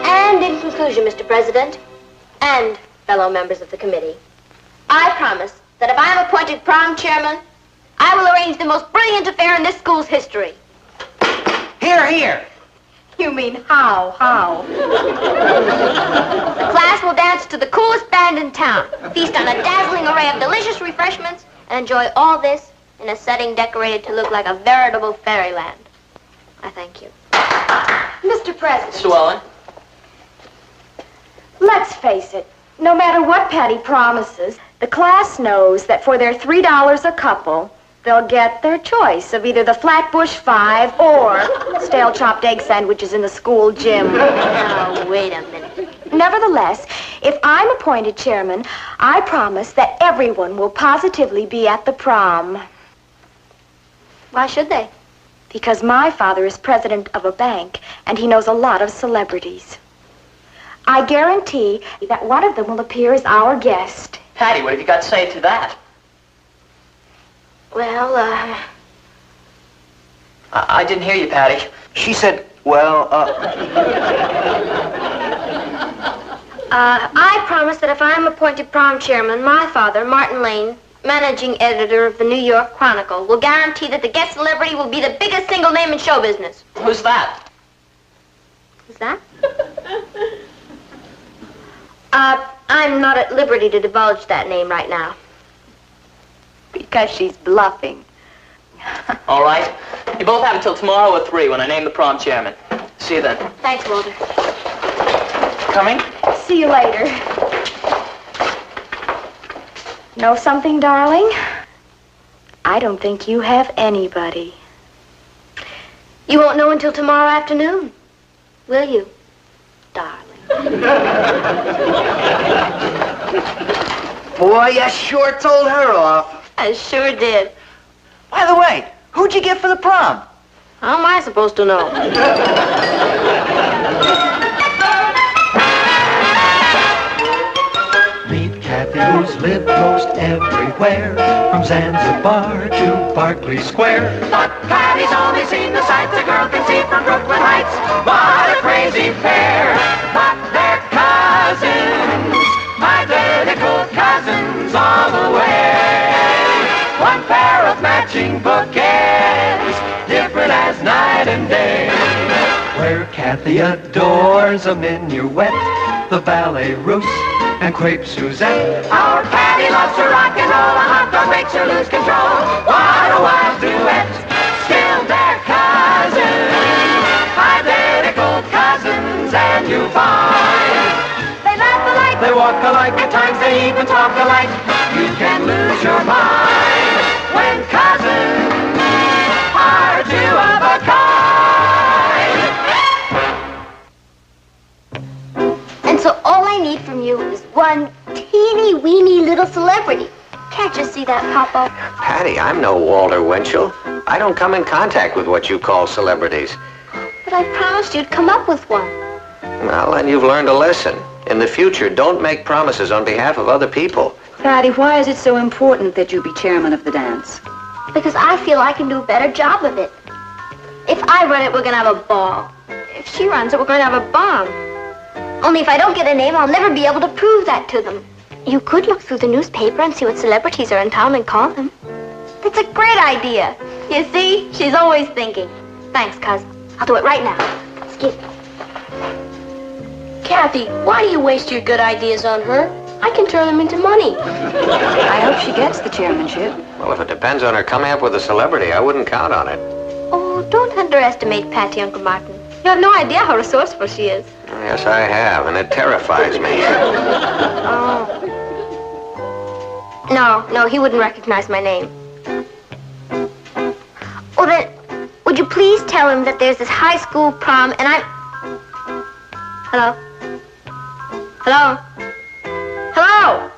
And in conclusion, Mr. President, and fellow members of the committee, I promise that if I am appointed prom chairman, I will arrange the most brilliant affair in this school's history. Hear, hear. You mean how? The class will dance to the coolest band in town, feast on a dazzling array of delicious refreshments, and enjoy all this in a setting decorated to look like a veritable fairyland. I thank you. Mr. President. Sue Ellen. Let's face it, no matter what Patty promises, the class knows that for their $3 a couple, they'll get their choice of either the Flatbush 5 or stale chopped egg sandwiches in the school gym. Now, wait a minute. Nevertheless, if I'm appointed chairman, I promise that everyone will positively be at the prom. Why should they? Because my father is president of a bank, and he knows a lot of celebrities. I guarantee that one of them will appear as our guest. Patty, what have you got to say to that? Well, I didn't hear you, Patty. She said, well, I promise that if I am appointed prom chairman, my father, Martin Lane, managing editor of the New York Chronicle, will guarantee that the guest celebrity will be the biggest single name in show business. Who's that? Is that? I'm not at liberty to divulge that name right now. Because she's bluffing. All right. You both have until tomorrow at 3 when I name the prom chairman. See you then. Thanks, Walter. Coming? See you later. Know something, darling? I don't think you have anybody. You won't know until tomorrow afternoon, will you, darling? boy, you sure told her off. I sure did. By the way, who'd you get for the prom? How am I supposed to know? Meet Kathy, who's lived most everywhere, from Zanzibar to Berkeley Square. But Patty's only seen the sights a girl can see from Brooklyn Heights. What a crazy pair! But they're cousins, identical cousins all the way. One pair of matching bouquets, different as night and day. Where Kathy adores a minuet, the ballet russe, and crepe Suzette. Our Patty loves to rock and roll, a hot dog makes her lose control. What a wild duet, still they're cousins, identical cousins, and you find they laugh alike, they walk alike, at times they even talk alike. You can lose your mind when cousins are two of a kind. And so all I need from you is one teeny-weeny little celebrity. Can't you see that, Papa? Patty, I'm no Walter Winchell. I don't come in contact with what you call celebrities. But I promised you'd come up with one. Well, then you've learned a lesson. In the future, don't make promises on behalf of other people. Patty, why is it so important that you be chairman of the dance? Because I feel I can do a better job of it. If I run it, we're going to have a ball. If she runs it, we're going to have a bomb. Only if I don't get a name, I'll never be able to prove that to them. You could look through the newspaper and see what celebrities are in town and call them. That's a great idea. You see, she's always thinking. Thanks, cousin. I'll do it right now. Excuse me. Kathy, why do you waste your good ideas on her? I can turn them into money. I hope she gets the chairmanship. Well, if it depends on her coming up with a celebrity, I wouldn't count on it. Oh, don't underestimate Patty, Uncle Martin. You have no idea how resourceful she is. Yes, I have, and it terrifies me. Oh. No, he wouldn't recognize my name. Oh, then, would you please tell him that there's this high school prom and I'm... Hello? Hello? Hello?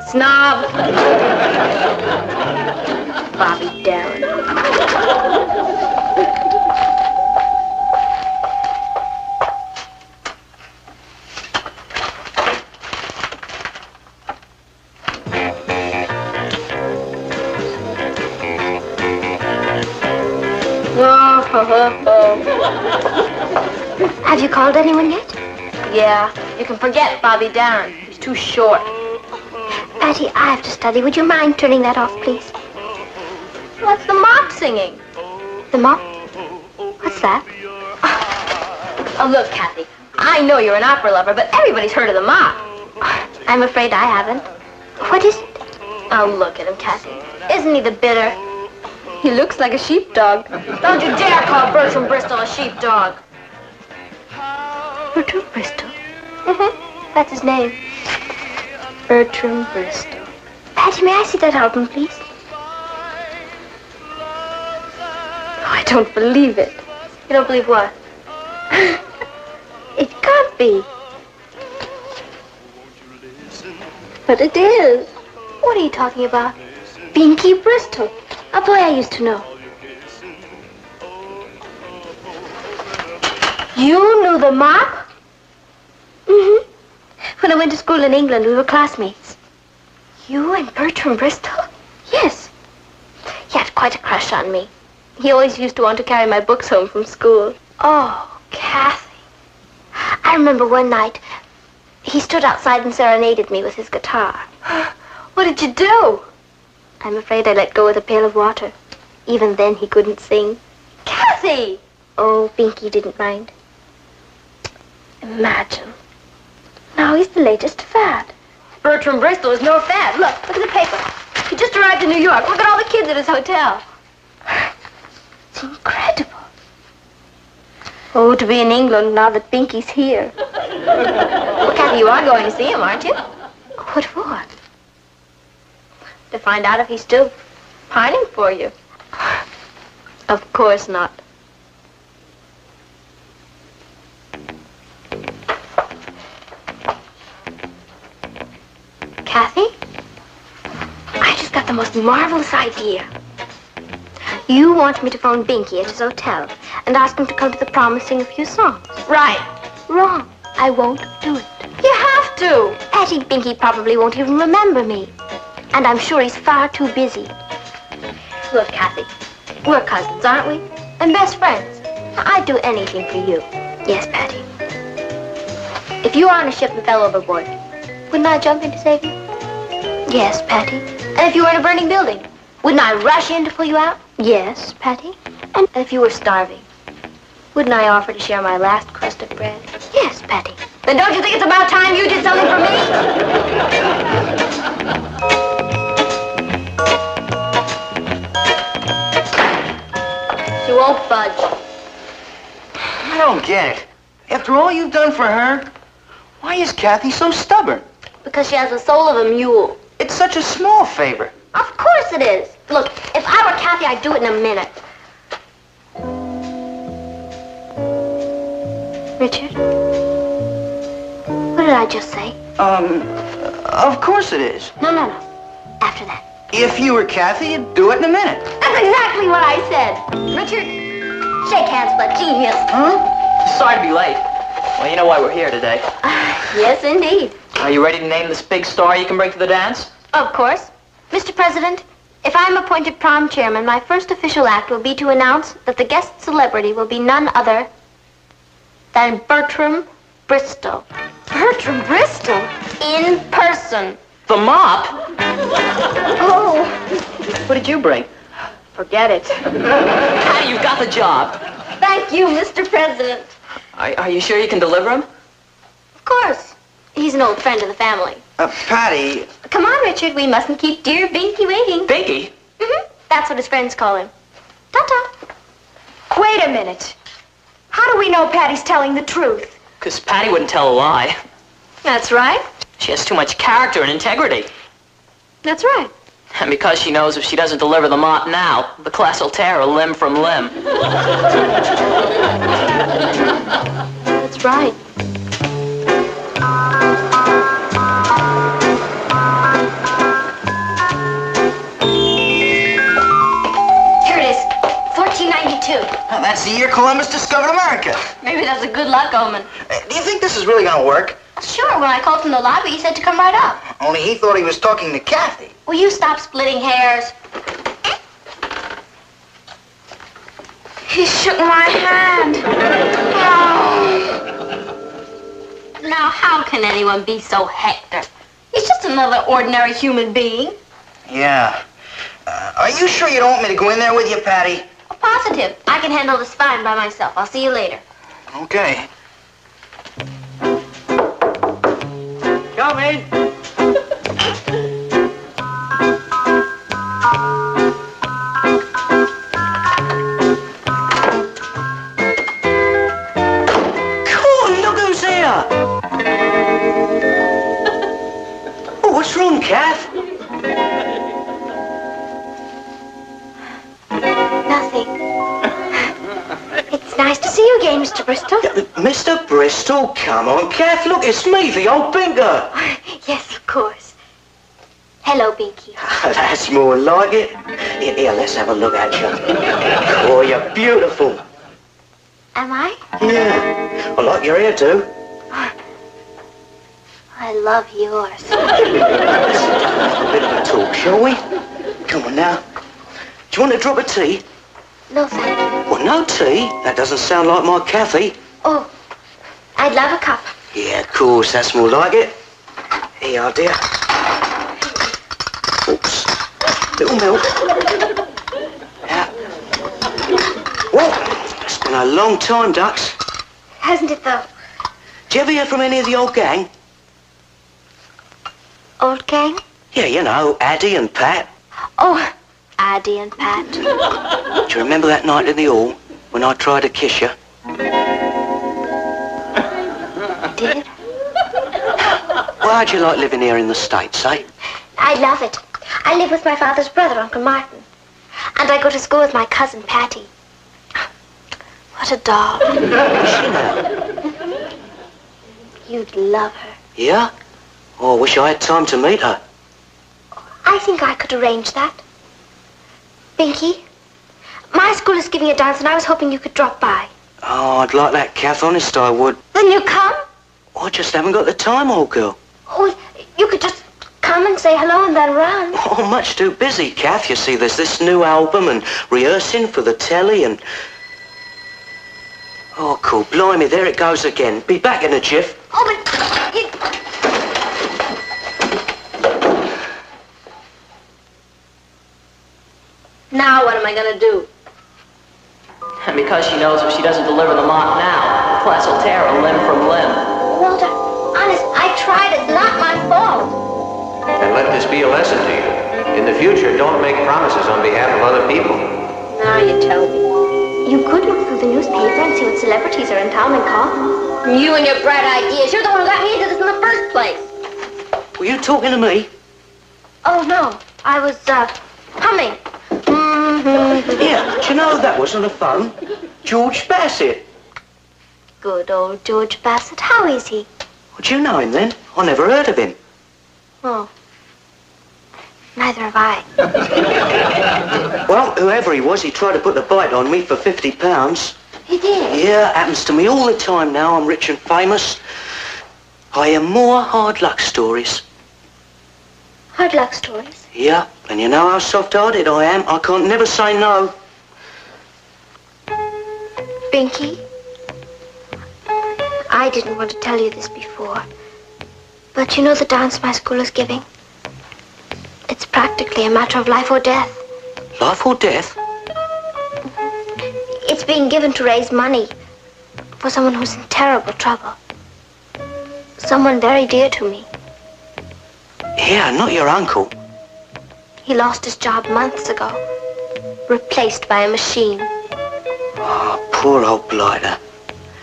Snob. Bobby Darin. Have you called anyone yet? Yeah, you can forget Bobby Darin. He's too short. Patty, I have to study. Would you mind turning that off, please? What's the mop singing? The mop? What's that? Oh, look, Kathy. I know you're an opera lover, but everybody's heard of the mop. I'm afraid I haven't. What is it? Oh, look at him, Kathy. Isn't he the bitter? He looks like a sheepdog. Don't you dare call Bertram Bristol a sheepdog. Bertram Bristol? Mm-hmm. That's his name. Bertram Bristol. Patty, may I see that album, please? Oh, I don't believe it. You don't believe what? It can't be. But it is. What are you talking about? Binky Bristol. A boy I used to know. You knew the mop? Mm-hmm. When I went to school in England, we were classmates. You and Bertram Bristol? Yes. He had quite a crush on me. He always used to want to carry my books home from school. Oh, Kathy. I remember one night, he stood outside and serenaded me with his guitar. What did you do? I'm afraid I let go of the pail of water. Even then, he couldn't sing. Kathy! Oh, Binky didn't mind. Imagine. Now he's the latest fad. Bertram Bristol is no fad. Look at the paper. He just arrived in New York. Look at all the kids at his hotel. It's incredible. Oh, to be in England now that Binky's here. Well, Kathy, you are going to see him, aren't you? What for? To find out if he's still pining for you. Of course not. Kathy? I just got the most marvelous idea. You want me to phone Binky at his hotel and ask him to come to the prom and sing a few songs. Right. Wrong. I won't do it. You have to. Patty, Binky probably won't even remember me. And I'm sure he's far too busy. Look, Kathy, we're cousins, aren't we? And best friends. I'd do anything for you. Yes, Patty. If you were on a ship and fell overboard, wouldn't I jump in to save you? Yes, Patty. And if you were in a burning building, wouldn't I rush in to pull you out? Yes, Patty. And if you were starving, wouldn't I offer to share my last crust of bread? Yes, Patty. Then don't you think it's about time you did something for me? She won't budge. I don't get it. After all you've done for her, why is Kathy so stubborn? Because she has the soul of a mule. It's such a small favor. Of course it is. Look, if I were Kathy, I'd do it in a minute. Richard? What did I just say? Of course it is. No. After that. If you were Kathy, you'd do it in a minute. That's exactly what I said. Richard, shake hands with a genius. Huh? Sorry to be late. Well, you know why we're here today. Yes, indeed. Are you ready to name this big star you can bring to the dance? Of course. Mr. President, if I'm appointed prom chairman, my first official act will be to announce that the guest celebrity will be none other than Bertram Bristol. Bertram Bristol? In person. The mop? Oh, What did you bring? forget it. Patty, you've got the job. Thank you, Mr. President. Are you sure you can deliver him? Of course. He's an old friend of the family. Patty, Come on, Richard. We mustn't keep dear Binky waiting. Binky? Mm-hmm. That's what his friends call him. Ta-ta. Wait a minute. How do we know Patty's telling the truth? Because Patty wouldn't tell a lie. That's right. She has too much character and integrity. That's right. And because she knows if she doesn't deliver the mop now, the class will tear her limb from limb. That's right. Here it is. 1492. that's the year Columbus discovered America. Maybe that's a good luck omen. Do you think this is really gonna work? Sure, when I called from the lobby, he said to come right up. Only he thought he was talking to Kathy. Will you stop splitting hairs? He shook my hand. Oh. Now, how can anyone be so Hector? He's just another ordinary human being. Yeah. Are you sure you don't want me to go in there with you, Patty? Oh, positive. I can handle this fine by myself. I'll see you later. Okay. Come in. What's wrong, Kath? Nothing. It's nice to see you again, Mr. Bristol. Mr. Bristol, come on, Kath. Look, it's me, the old binker. Yes, of course. Hello, Binky. That's more like it. Here, let's have a look at you. Oh, you're beautiful. Am I? Yeah. I like your hair, too. I love yours. Let's have a bit of a talk, shall we? Come on now. Do you want a drop of tea? No, thank you. Well, no tea? That doesn't sound like my Kathy. Oh, I'd love a cup. Yeah, of course. That's more like it. Here you are, dear. Oops. Little milk. Yeah. Well, it's been a long time, Ducks. Hasn't it, though? Do you ever hear from any of the old gang? Old gang? Yeah, you know, Addie and Pat. Oh, Addie and Pat. Do you remember that night in the hall when I tried to kiss you? Did? Well, how'd you like living here in the States, eh? I love it. I live with my father's brother, Uncle Martin. And I go to school with my cousin, Patty. What a doll. Is she now? You'd love her. Yeah? Oh, I wish I had time to meet her. I think I could arrange that. Binky, my school is giving a dance and I was hoping you could drop by. Oh, I'd like that, Kath. Honest, I would. Then you come? Oh, I just haven't got the time, old girl. Oh, you could just come and say hello and then run. Oh, much too busy, Kath. You see, there's this new album and rehearsing for the telly and... Oh, cool. Blimey, there it goes again. Be back in a jiff. Oh, but you... Now what am I going to do? And because she knows if she doesn't deliver the mop now, the class will tear her limb from limb. Walter, honest, I tried. It's not my fault. And let this be a lesson to you. In the future, don't make promises on behalf of other people. Now you tell me. You could look through the newspaper and see what celebrities are in town and call. You and your bright ideas. You're the one who got me into this in the first place. Were you talking to me? Oh, no. I was, humming. Yeah, do you know that was on the phone? George Bassett. Good old George Bassett. How is he? Well, do you know him then? I never heard of him. Oh. Neither have I. Well, whoever he was, he tried to put the bite on me for £50. He did? Yeah, happens to me all the time now. I'm rich and famous. I hear more hard luck stories. Hard luck stories? Yeah, and you know how soft-hearted I am. I can't never say no. Binky, I didn't want to tell you this before, but you know the dance my school is giving? It's practically a matter of life or death. Life or death? It's being given to raise money for someone who's in terrible trouble. Someone very dear to me. Yeah, not your uncle. He lost his job months ago, replaced by a machine. Oh, poor old blighter.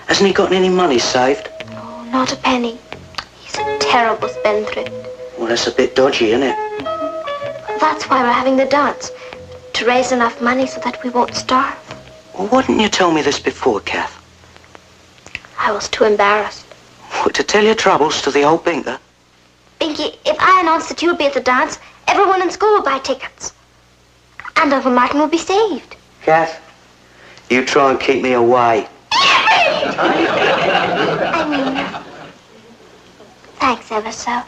Hasn't he got any money saved? No, not a penny. He's a terrible spendthrift. Well, that's a bit dodgy, isn't it? That's why we're having the dance, to raise enough money so that we won't starve. Well, why didn't you tell me this before, Kath? I was too embarrassed. What, to tell your troubles to the old binker? Binky, if I announced that you would be at the dance, everyone in school would buy tickets. And Uncle Martin would be saved. Kath, you try and keep me away. I mean, thanks ever so.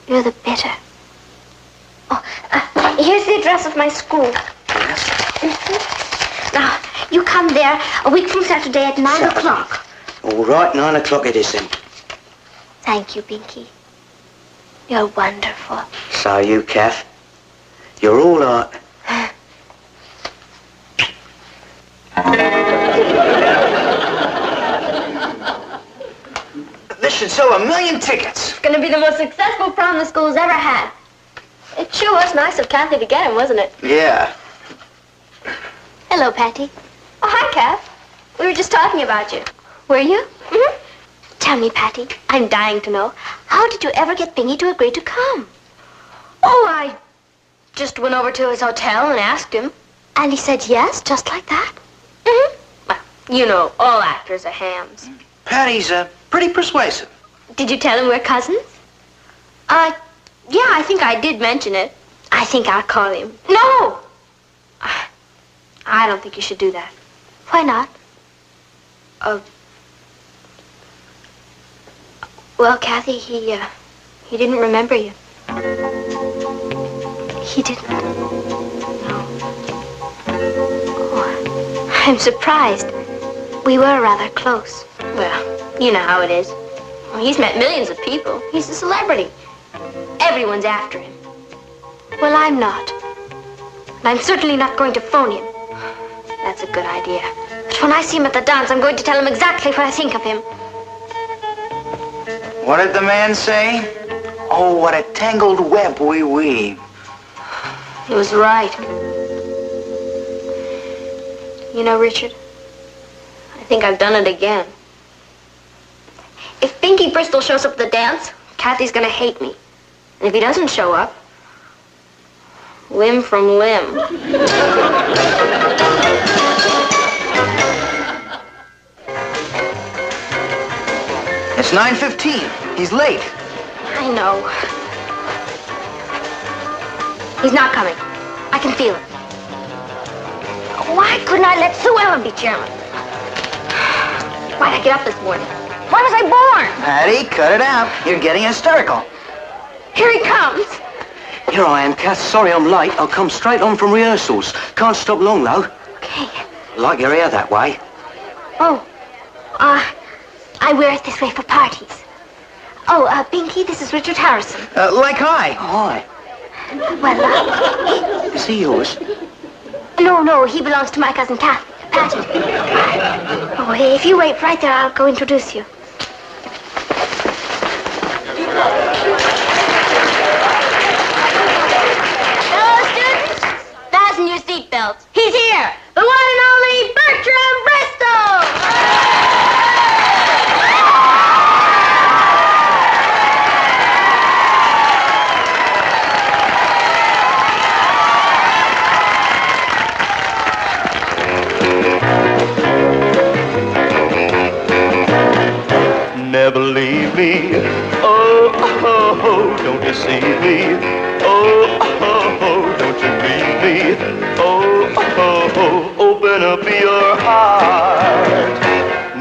You're the bitter. Oh, here's the address of my school. Yes? Now, you come there a week from Saturday at 9 Saturday. o'clock. All right, 9 o'clock it is then. Thank you, Pinky. You're wonderful. So you, Kath. You're all right. This should sell 1 million tickets. It's going to be the most successful prom the school's ever had. It sure was nice of Kathy to get him, wasn't it? Yeah. Hello, Patty. Oh, hi, Kath. We were just talking about you. Were you? Mm-hmm. Tell me, Patty, I'm dying to know, how did you ever get Bingy to agree to come? Oh, I just went over to his hotel and asked him. And he said yes, just like that? Mm-hmm. Well, you know, all actors are hams. Patty's pretty persuasive. Did you tell him we're cousins? Yeah, I think I did mention it. I think I'll call him. No! I don't think you should do that. Why not? Well, Kathy, he didn't remember you. He didn't? No. Oh, I'm surprised. We were rather close. Well, you know how it is. Well, he's met millions of people. He's a celebrity. Everyone's after him. Well, I'm not. And I'm certainly not going to phone him. That's a good idea. But when I see him at the dance, I'm going to tell him exactly what I think of him. What did the man say? Oh, what a tangled web we weave. He was right. You know, Richard, I think I've done it again. If Pinky Bristol shows up at the dance, Kathy's gonna hate me. And if he doesn't show up, limb from limb. It's 9:15. He's late. I know. He's not coming. I can feel it. Why couldn't I let Sue Ellen be chairman? Why'd I get up this morning? Why was I born? Patty, cut it out. You're getting hysterical. Here he comes. Here I am, Kath. Sorry I'm late. I'll come straight on from rehearsals. Can't stop long, though. Okay. Like your hair that way. Oh, I wear it this way for parties. Oh, Pinky, this is Richard Harrison. Like I. Hi. Well, Is he yours? no, he belongs to my cousin Patty. Oh, if you wait right there, I'll go introduce you. Hello, students. Fasten your seatbelts. He's here, the one and only Bertram Bristol. Never leave me, oh, don't deceive me, oh, don't you grieve me, oh, open up your heart,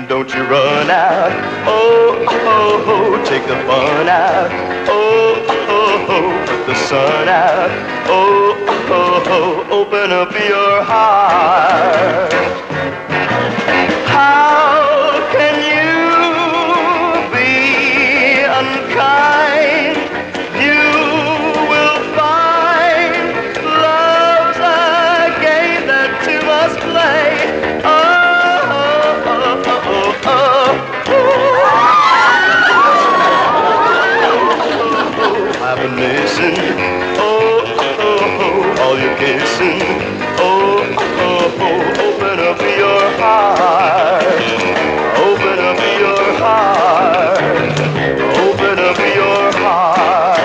don't you run out, oh, take the fun out, oh, put the sun out, oh, open up your heart. How can you unkind? You will find love's a game that two must play. I've been missing, all your kissing, open up your heart, open up your heart, open up your heart.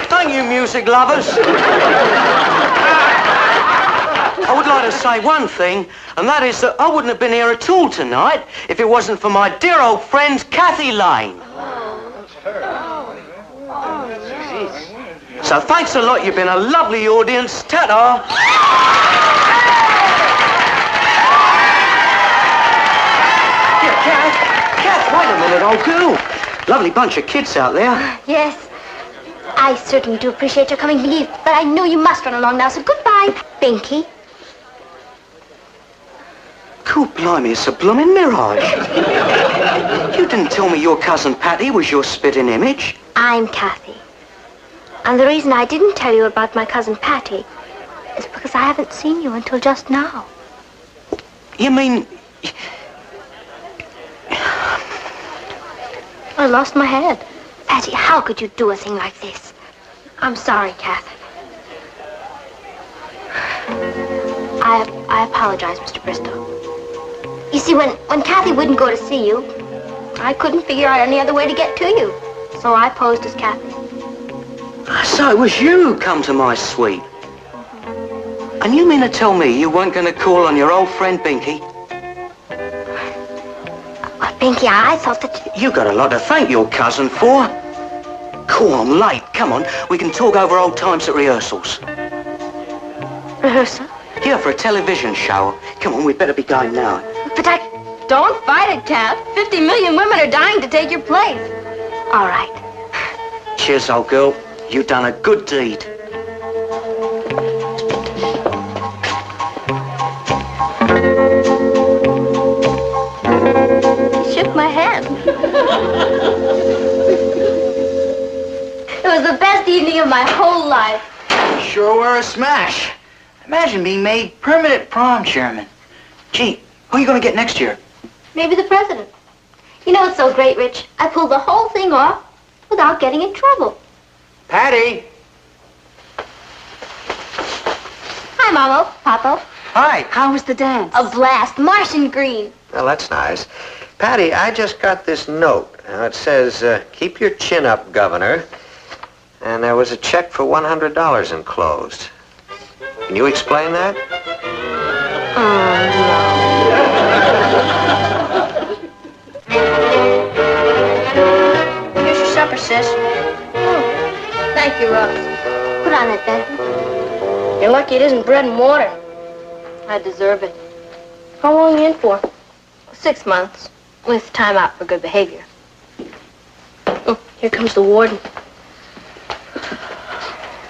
Thank you, music lovers. I would like to say one thing, and that is that I wouldn't have been here at all tonight if it wasn't for my dear old friend, Kathy Lane. So thanks a lot. You've been a lovely audience. Ta-ta. Here, Kath, Wait a minute, old girl. Lovely bunch of kids out there. Yes. I certainly do appreciate your coming, Binky, but I know you must run along now, so goodbye, Binky. Cool, blimey, it's a blooming mirage. You didn't tell me your cousin Patty was your spitting image. I'm Kathy. And the reason I didn't tell you about my cousin Patty is because I haven't seen you until just now. You mean... I lost my head. Patty, how could you do a thing like this? I'm sorry, Kath. I apologize, Mr. Bristow. You see, when Kathy wouldn't go to see you, I couldn't figure out any other way to get to you. So I posed as Kathy. So it was you who come to my suite. And you mean to tell me you weren't going to call on your old friend Binky? Well, Binky, I thought that... You got a lot to thank your cousin for. Cool, I'm late. Come on, we can talk over old times at rehearsals. Rehearsal? Yeah, for a television show. Come on, we'd better be going now. But I... Don't fight it, Kath. 50 million women are dying to take your place. All right. Cheers, old girl. You've done a good deed. He shook my hand. It was the best evening of my whole life. Sure were a smash. Imagine being made permanent prom chairman. Gee, who are you going to get next year? Maybe the president. You know what's so great, Rich? I pulled the whole thing off without getting in trouble. Patty! Hi, Mamo, Papa. Hi. How was the dance? A blast. Martian green. Well, that's nice. Patty, I just got this note. Now, it says, keep your chin up, Governor. And there was a check for $100 enclosed. Can you explain that? Here's your supper, sis. Thank you, Rose. Put on that bed. You're lucky it isn't bread and water. I deserve it. How long are you in for? 6 months, with time out for good behavior. Oh, here comes the warden.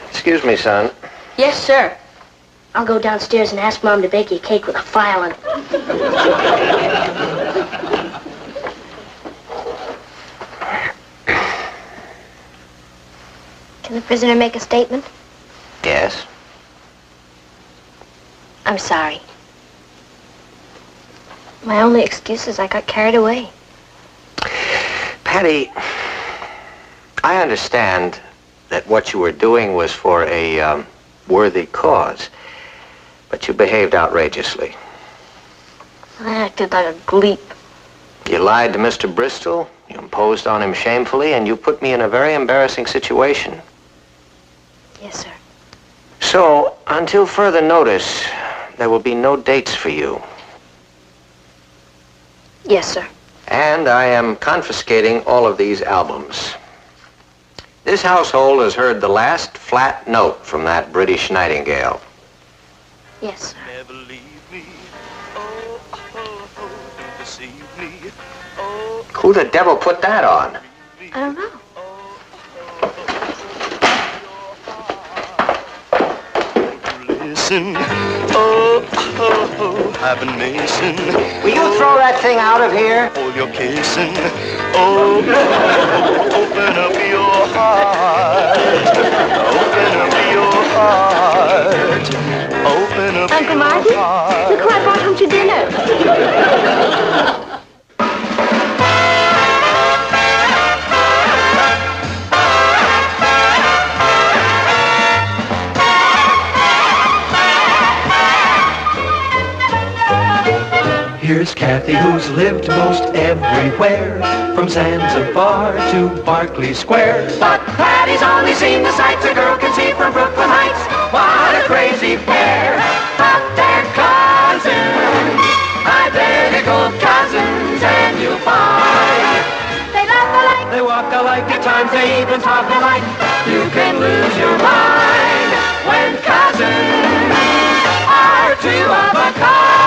Excuse me, son. Yes, sir. I'll go downstairs and ask Mom to bake you a cake with a file on it. Can the prisoner make a statement? Yes. I'm sorry. My only excuse is I got carried away. Patty, I understand that what you were doing was for a worthy cause, but you behaved outrageously. I acted like a gleep. You lied to Mr. Bristol, you imposed on him shamefully, and you put me in a very embarrassing situation. Yes, sir. So, until further notice, there will be no dates for you. Yes, sir. And I am confiscating all of these albums. This household has heard the last flat note from that British Nightingale. Yes, sir. Never leave me. Oh, oh, oh, don't deceive me. Oh, Who the devil put that on? I don't know. listen. Oh, oh, oh, I've been missing. Will you throw that thing out of here? All your kissing. Oh, open up your heart. Open up your heart. Open up Uncle your Martin, heart. look who I brought home to dinner. Here's Kathy, who's lived most everywhere, from Zanzibar to Berkeley Square. But Patty's only seen the sights a girl can see from Brooklyn Heights. What a crazy pair, but they're cousins, identical cousins, and you'll find they laugh alike, They walk alike, at times they even talk alike. You can lose your mind when cousins are two of a kind.